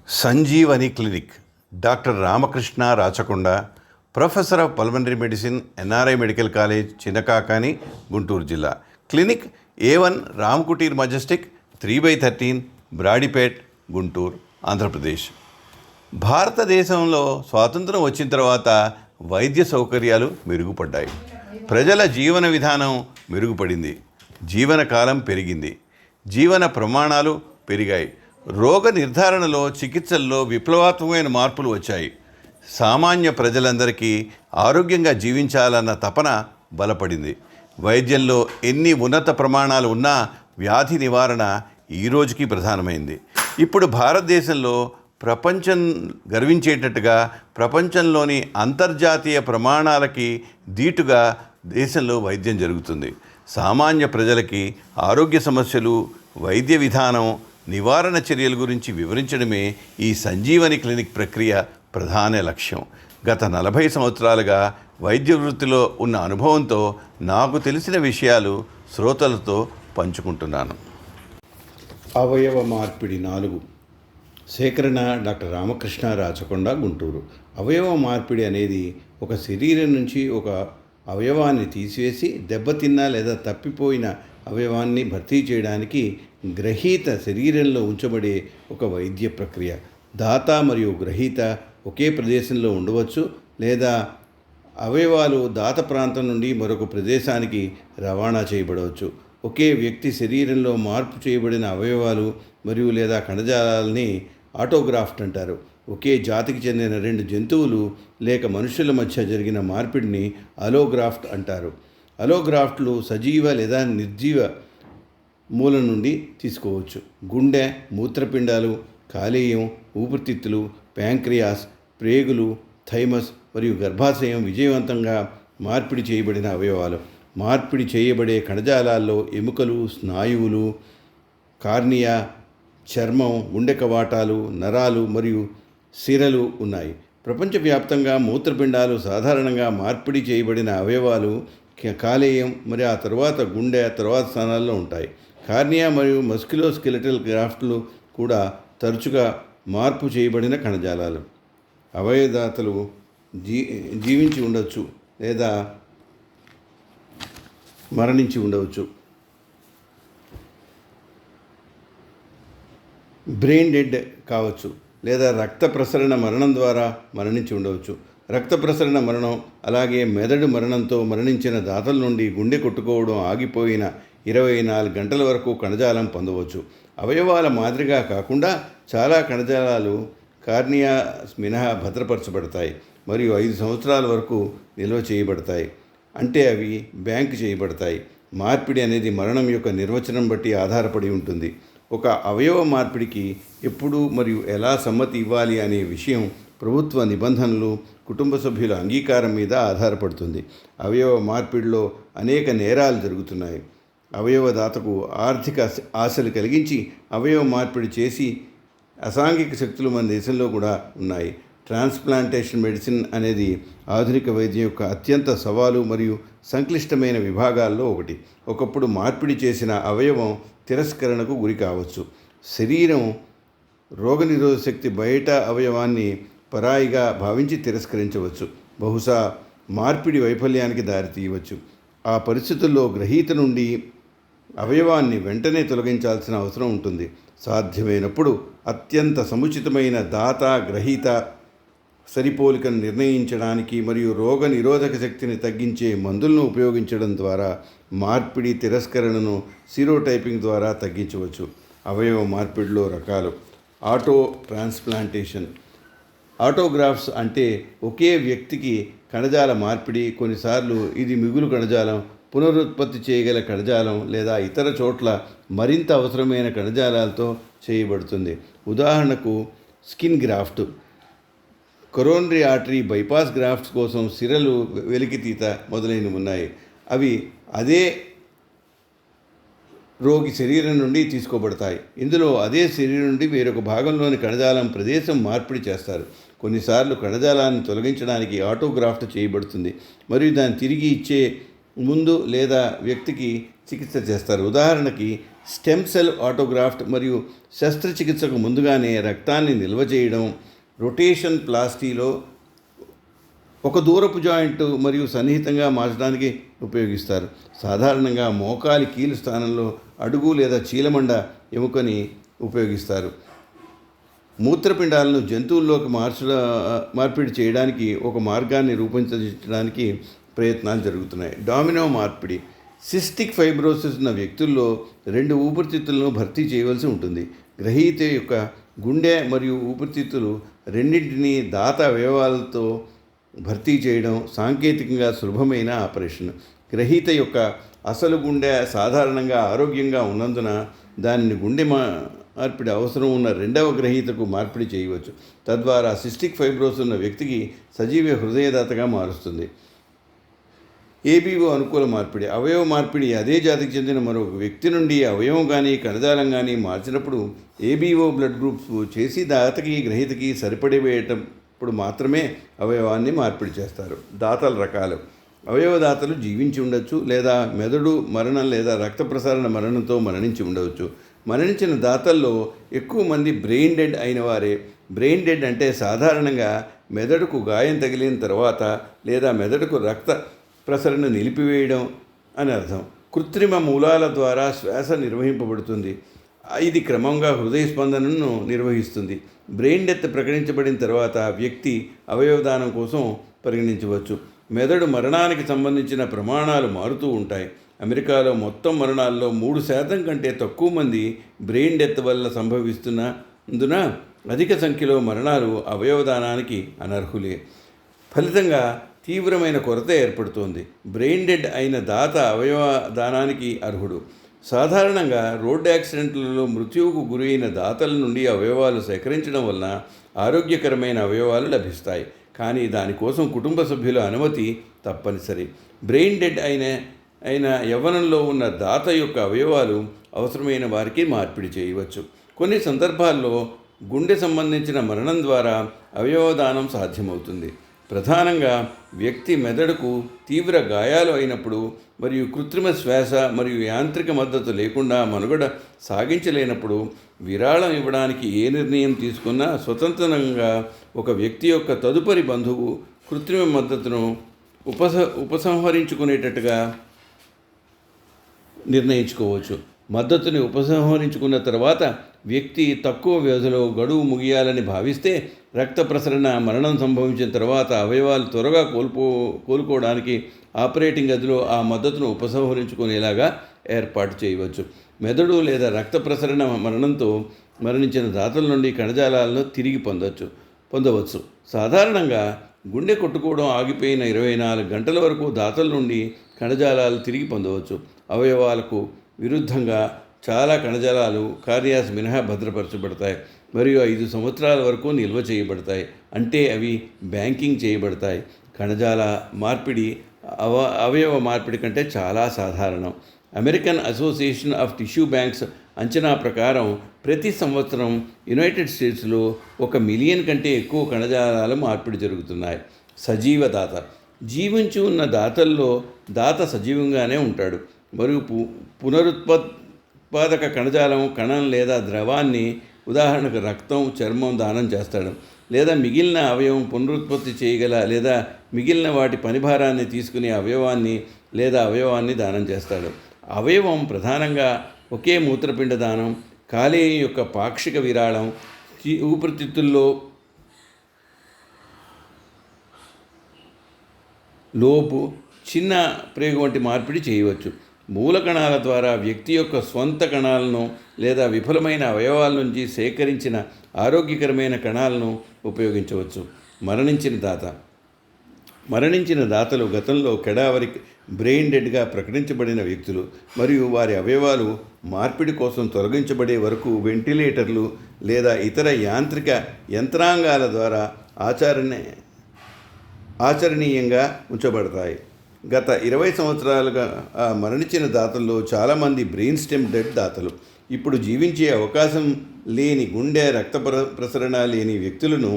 Sanjeevani clinic doctor Ramakrishna Rachakonda, professor of pulmonary medicine, NRI medical college, Chinnakakani, Guntur జిల్లా. Clinic A1 Ramkutir majestic, 3/13, Brodipet, Guntur, Andhra Pradesh. భారతదేశంలో స్వాతంత్రం వచ్చిన తర్వాత వైద్య సౌకర్యాలు మెరుగుపడ్డాయి. ప్రజల జీవన విధానం మెరుగుపడింది. జీవనకాలం పెరిగింది. జీవన ప్రమాణాలు పెరిగాయి. రోగ నిర్ధారణలో, చికిత్సల్లో విప్లవాత్మకమైన మార్పులు వచ్చాయి. సామాన్య ప్రజలందరికీ ఆరోగ్యంగా జీవించాలన్న తపన బలపడింది. వైద్యంలో ఎన్ని ఉన్నత ప్రమాణాలు ఉన్నా వ్యాధి నివారణ ఈ రోజుకి ప్రధానమైంది. ఇప్పుడు భారతదేశంలో ప్రపంచం గర్వించేటట్టుగా ప్రపంచంలోని అంతర్జాతీయ ప్రమాణాలకి ధీటుగా దేశంలో వైద్యం జరుగుతుంది. సామాన్య ప్రజలకి ఆరోగ్య సమస్యలు, వైద్య విధానం, నివారణ చర్యల గురించి వివరించడమే ఈ సంజీవని క్లినిక్ ప్రక్రియ ప్రధాన లక్ష్యం. గత 40 సంవత్సరాలుగా వైద్య వృత్తిలో ఉన్న అనుభవంతో నాకు తెలిసిన విషయాలు శ్రోతలతో పంచుకుంటున్నాను. అవయవ మార్పిడి 4. సేకరణ డాక్టర్ రామకృష్ణ రాచకొండ, గుంటూరు. అవయవ మార్పిడి అనేది ఒక శరీరం నుంచి ఒక అవయవాన్ని తీసివేసి దెబ్బతిన్న లేదా తప్పిపోయిన అవయవాన్ని భర్తీ చేయడానికి గ్రహీత శరీరంలో ఉంచబడే ఒక వైద్య ప్రక్రియ. దాత మరియు గ్రహీత ఒకే ప్రదేశంలో ఉండవచ్చు, లేదా అవయవాలు దాత ప్రాంతం నుండి మరొక ప్రదేశానికి రవాణా చేయబడవచ్చు. ఒకే వ్యక్తి శరీరంలో మార్పు చేయబడిన అవయవాలు మరియు లేదా కణజాలాలని ఆటోగ్రాఫ్ట్ అంటారు. ఒకే జాతికి చెందిన 2 జంతువులు లేక మనుషుల మధ్య జరిగిన మార్పిడిని అలోగ్రాఫ్ట్ అంటారు. అలోగ్రాఫ్ట్లు సజీవ లేదా నిర్జీవ మూలం నుండి తీసుకోవచ్చు. గుండె, మూత్రపిండాలు, కాలేయం, ఊపిరితిత్తులు, ప్యాంక్రియాస్, ప్రేగులు, థైమస్ మరియు గర్భాశయం విజయవంతంగా మార్పిడి చేయబడిన అవయవాలు. మార్పిడి చేయబడే కణజాలాల్లో ఎముకలు, స్నాయువులు, కార్నియా, చర్మం, గుండె కవాటాలు, నరాలు మరియు సిరలు ఉన్నాయి. ప్రపంచవ్యాప్తంగా మూత్రపిండాలు సాధారణంగా మార్పిడి చేయబడిన అవయవాలు కాలేయం మరియు ఆ తర్వాత గుండె తర్వాత స్థానాల్లో ఉంటాయి. కార్నియా మరియు మస్క్యులోస్కెలిటల్ గ్రాఫ్ట్లు కూడా తరచుగా మార్పు చేయబడిన కణజాలాలు. అవయవదాతలు జీవించి ఉండవచ్చు లేదా మరణించి ఉండవచ్చు. బ్రెయిన్ డెడ్ కావచ్చు లేదా రక్త ప్రసరణ మరణం ద్వారా మరణించి ఉండవచ్చు. రక్త ప్రసరణ మరణం, అలాగే మెదడు మరణంతో మరణించిన దాతల నుండి గుండె కొట్టుకోవడం ఆగిపోయిన 24 గంటల వరకు కణజాలం పొందవచ్చు. అవయవాల మాదిరిగా కాకుండా చాలా కణజాలాలు కార్నియాస్ మినహా భద్రపరచబడతాయి మరియు 5 సంవత్సరాల వరకు నిల్వ చేయబడతాయి, అంటే అవి బ్యాంకు చేయబడతాయి. మార్పిడి అనేది మరణం యొక్క నిర్వచనం బట్టి ఆధారపడి ఉంటుంది. ఒక అవయవ మార్పిడికి ఎప్పుడు మరియు ఎలా సమ్మతి ఇవ్వాలి అనే విషయం ప్రభుత్వ నిబంధనలు, కుటుంబ సభ్యుల అంగీకారం మీద ఆధారపడుతుంది. అవయవ మార్పిడిలో అనేక నేరాలు జరుగుతున్నాయి. అవయవదాతకు ఆర్థిక ఆశలు కలిగించి అవయవ మార్పిడి చేసి అసాంఘిక శక్తులు మన దేశంలో కూడా ఉన్నాయి. ట్రాన్స్ప్లాంటేషన్ మెడిసిన్ అనేది ఆధునిక వైద్యం యొక్క అత్యంత సవాలు మరియు సంక్లిష్టమైన విభాగాల్లో ఒకటి. ఒకప్పుడు మార్పిడి చేసిన అవయవం తిరస్కరణకు గురి కావచ్చు. శరీరం రోగనిరోధక శక్తి బయట అవయవాన్ని పరాయిగా భావించి తిరస్కరించవచ్చు. బహుశా మార్పిడి వైఫల్యానికి దారితీయవచ్చు. ఆ పరిస్థితుల్లో గ్రహీత నుండి అవయవాన్ని వెంటనే తొలగించాల్సిన అవసరం ఉంటుంది. సాధ్యమైనప్పుడు అత్యంత సముచితమైన దాత గ్రహీత సరిపోలికను నిర్ణయించడానికి మరియు రోగ నిరోధక శక్తిని తగ్గించే మందులను ఉపయోగించడం ద్వారా మార్పిడి తిరస్కరణను సీరోటైపింగ్ ద్వారా తగ్గించవచ్చు. అవయవ మార్పిడిలో రకాలు. Auto transplantation. ఆటోగ్రాఫ్ట్స్ అంటే ఒకే వ్యక్తికి కణజాల మార్పిడి. కొన్నిసార్లు ఇది మిగులు కణజాలం, పునరుత్పత్తి చేయగల కణజాలం లేదా ఇతర చోట్ల మరింత అవసరమైన కణజాలాలతో చేయబడుతుంది. ఉదాహరణకు skin graft, coronary artery bypass grafts కోసం సిరలు, వెలికితీత మొదలైనవి ఉన్నాయి. అవి అదే రోగి శరీరం నుండి తీసుకోబడతాయి. ఇందులో అదే శరీరం నుండి వేరొక భాగంలోని కణజాలం ప్రదేశం మార్పిడి చేస్తారు. కొన్నిసార్లు కణజాలాన్ని తొలగించడానికి ఆటోగ్రాఫ్ట్ చేయబడుతుంది మరియు దాన్ని తిరిగి ఇచ్చే ముందు లేదా వ్యక్తికి చికిత్స చేస్తారు. ఉదాహరణకి స్టెమ్ సెల్ ఆటోగ్రాఫ్ట్ మరియు శస్త్రచికిత్సకు ముందుగానే రక్తాన్ని నిల్వ చేయడం, రొటేషన్ ప్లాస్టీలో ఒక దూరపు జాయింట్ మరియు సన్నిహితంగా మార్చడానికి ఉపయోగిస్తారు. సాధారణంగా మోకాలి కీలు స్థానంలో అడుగు లేదా చీలమండ ఎముకని ఉపయోగిస్తారు. మూత్రపిండాలను జంతువుల్లోకి మార్పిడి చేయడానికి ఒక మార్గాన్ని రూపొందించడానికి ప్రయత్నాలు జరుగుతున్నాయి. డామినో మార్పిడి. సిస్టిక్ ఫైబ్రోసిస్ ఉన్న వ్యక్తుల్లో 2 ఊపిరితిత్తులను భర్తీ చేయవలసి ఉంటుంది. గ్రహీత యొక్క గుండె మరియు ఊపిరితిత్తులు రెండింటినీ దాత అవయవాలతో భర్తీ చేయడం సాంకేతికంగా సులభమైన ఆపరేషన్. గ్రహీత యొక్క అసలు గుండె సాధారణంగా ఆరోగ్యంగా ఉన్నందున దానిని గుండె మార్పిడి అవసరం ఉన్న రెండవ గ్రహీతకు మార్పిడి చేయవచ్చు. తద్వారా సిస్టిక్ ఫైబ్రోసిస్ ఉన్న వ్యక్తికి సజీవ హృదయదాతగా మారుస్తుంది. ఏబీఓ అనుకూల మార్పిడి. అవయవ మార్పిడి అదే జాతికి చెందిన మరొక వ్యక్తి నుండి అవయవం కానీ కణజాలం కానీ మార్చినప్పుడు ఏబీఓ బ్లడ్ గ్రూప్స్ చేసి దాతకి గ్రహీతకి సరిపడేటప్పుడు మాత్రమే అవయవాన్ని మార్పిడి చేస్తారు. దాతల రకాలు. అవయవదాతలు జీవించి ఉండొచ్చు లేదా మెదడు మరణం లేదా రక్త ప్రసరణ మరణంతో మరణించి ఉండవచ్చు. మరణించిన దాతల్లో ఎక్కువ మంది బ్రెయిన్ డెడ్ అయిన వారే. బ్రెయిన్ డెడ్ అంటే సాధారణంగా మెదడుకు గాయం తగిలిన తర్వాత లేదా మెదడుకు రక్త ప్రసరణ నిలిపివేయడం అని అర్థం. కృత్రిమ మూలాల ద్వారా శ్వాస నిర్వహింపబడుతుంది. ఇది క్రమంగా హృదయ స్పందనను నిర్వహిస్తుంది. బ్రెయిన్ డెత్ ప్రకటించబడిన తర్వాత వ్యక్తి అవయవదానం కోసం పరిగణించవచ్చు. మెదడు మరణానికి సంబంధించిన ప్రమాణాలు మారుతూ ఉంటాయి. అమెరికాలో మొత్తం మరణాల్లో 3% కంటే తక్కువ మంది బ్రెయిన్ డెత్ వల్ల సంభవిస్తున్నందున అధిక సంఖ్యలో మరణాలు అవయవదానానికి అనర్హులే. ఫలితంగా తీవ్రమైన కొరత ఏర్పడుతోంది. బ్రెయిన్ డెడ్ అయిన దాత అవయవ దానానికి అర్హుడు. సాధారణంగా రోడ్డు యాక్సిడెంట్లలో మృత్యువుకు గురైన దాతల నుండి అవయవాలు సేకరించడం వలన ఆరోగ్యకరమైన అవయవాలు లభిస్తాయి. కానీ దానికోసం కుటుంబ సభ్యుల అనుమతి తప్పనిసరి. బ్రెయిన్ డెడ్ అయిన యవ్వనంలో ఉన్న దాత యొక్క అవయవాలు అవసరమైన వారికి మార్పిడి చేయవచ్చు. కొన్ని సందర్భాల్లో గుండె సంబంధించిన మరణం ద్వారా అవయవదానం సాధ్యమవుతుంది. ప్రధానంగా వ్యక్తి మెదడుకు తీవ్ర గాయాలు అయినప్పుడు మరియు కృత్రిమ శ్వాస మరియు యాంత్రిక మద్దతు లేకుండా మనుగడ సాగించలేనప్పుడు విరాళం ఇవ్వడానికి ఏ నిర్ణయం తీసుకున్నా స్వతంత్రంగా ఒక వ్యక్తి యొక్క తదుపరి బంధువు కృత్రిమ మద్దతును ఉపసంహరించుకునేటట్టుగా నిర్ణయించుకోవచ్చు. మద్దతుని ఉపసంహరించుకున్న తర్వాత వ్యక్తి తక్కువ వ్యవధిలో గడువు ముగియాలని భావిస్తే రక్త ప్రసరణ మరణం సంభవించిన తర్వాత అవయవాలు త్వరగా కోలుకోవడానికి ఆపరేటింగ్ గదిలో ఆ మద్దతును ఉపసంహరించుకునేలాగా ఏర్పాటు చేయవచ్చు. మెదడు లేదా రక్త ప్రసరణ మరణంతో మరణించిన దాతల నుండి కణజాలాలను తిరిగి పొందవచ్చు. సాధారణంగా గుండె కొట్టుకోవడం ఆగిపోయిన 24 గంటల వరకు దాతల నుండి కణజాలాలు తిరిగి పొందవచ్చు. అవయవాలకు విరుద్ధంగా చాలా కణజాలాలు కార్డియాస్ మినహా భద్రపరచబడతాయి మరియు 5 సంవత్సరాల వరకు నిల్వ చేయబడతాయి. అంటే అవి బ్యాంకింగ్ చేయబడతాయి. కణజాల మార్పిడి అవయవ మార్పిడి కంటే చాలా సాధారణం. American association of tissue banks అంచనా ప్రకారం ప్రతి సంవత్సరం యునైటెడ్ స్టేట్స్లో 1 మిలియన్ కంటే ఎక్కువ కణజాలాలు మార్పిడి జరుగుతున్నాయి. సజీవ దాత. జీవించి ఉన్న దాతల్లో దాత సజీవంగానే ఉంటాడు మరియు పునరుత్పాదక కణం లేదా ద్రవాన్ని, ఉదాహరణకు రక్తం, చర్మం దానం చేస్తాడు. లేదా మిగిలిన అవయవం పునరుత్పత్తి చేయగల లేదా మిగిలిన వాటి పనిభారాన్ని తీసుకునే అవయవాన్ని దానం చేస్తాడు. అవయవం ప్రధానంగా ఒకే మూత్రపిండ దానం, కాలేయం యొక్క పాక్షిక విరాళం, ఊపిరితిత్తుల్లో లోపు, చిన్న ప్రేగు వంటి మార్పిడి చేయవచ్చు. మూల కణాల ద్వారా వ్యక్తి యొక్క స్వంత కణాలను లేదా విఫలమైన అవయవాల నుంచి సేకరించిన ఆరోగ్యకరమైన కణాలను ఉపయోగించవచ్చు. మరణించిన దాతలు గతంలో కెడావరిక్ బ్రెయిన్ డెడ్గా ప్రకటించబడిన వ్యక్తులు మరియు వారి అవయవాలు మార్పిడి కోసం తొలగించబడే వరకు వెంటిలేటర్లు లేదా ఇతర యాంత్రిక యంత్రాంగాల ద్వారా ఆచరణీయంగా ఉంచబడతాయి. గత 20 సంవత్సరాలుగా మరణించిన దాతల్లో చాలామంది బ్రెయిన్ స్టెమ్ డెడ్ దాతలు. ఇప్పుడు జీవించే అవకాశం లేని గుండె రక్త ప్రసరణ లేని వ్యక్తులను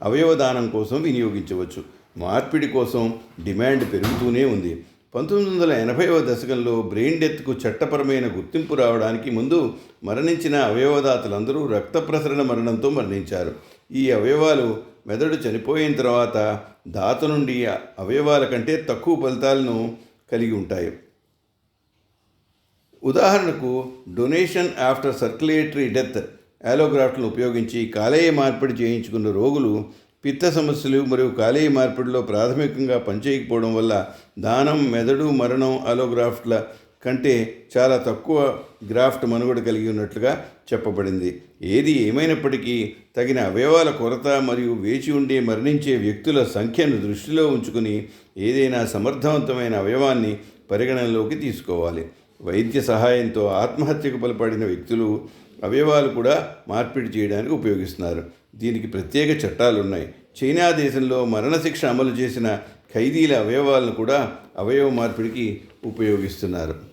అవయవదానం కోసం వినియోగించవచ్చు. మార్పిడి కోసం డిమాండ్ పెరుగుతూనే ఉంది. 1980వ దశకంలో బ్రెయిన్ డెత్కు చట్టపరమైన గుర్తింపు రావడానికి ముందు మరణించిన అవయవదాతలందరూ రక్త ప్రసరణ మరణంతో మరణించారు. ఈ అవయవాలు మెదడు చనిపోయిన తర్వాత దాత నుండి అవయవాల కంటే తక్కువ ఫలితాలను కలిగి ఉంటాయి. ఉదాహరణకు డొనేషన్ ఆఫ్టర్ సర్క్యులేటరీ డెత్ యాలోగ్రాఫ్ట్లను ఉపయోగించి కాలేయ మార్పిడి చేయించుకున్న రోగులు పిత్త సమస్యలు మరియు కాలేయ మార్పిడిలో ప్రాథమికంగా పనిచేయకపోవడం వల్ల దానం, మెదడు మరణం అలోగ్రాఫ్ట్ల కంటే చాలా తక్కువ గ్రాఫ్ట్ మనుగడ కలిగి ఉన్నట్లుగా చెప్పబడింది. ఏది ఏమైనప్పటికీ తగిన అవయవాల కొరత మరియు వేచి ఉండి మరణించే వ్యక్తుల సంఖ్యను దృష్టిలో ఉంచుకుని ఏదైనా సమర్థవంతమైన అవయవాన్ని పరిగణనలోకి తీసుకోవాలి. వైద్య సహాయంతో ఆత్మహత్యకు బలపడిన వ్యక్తులు అవయవాలు కూడా మార్పిడి చేయడానికి ఉపయోగిస్తున్నారు. దీనికి ప్రత్యేక చట్టాలు ఉన్నాయి. చైనా దేశంలో మరణశిక్ష అమలు చేసిన ఖైదీల అవయవాలను కూడా అవయవ మార్పిడికి ఉపయోగిస్తున్నారు.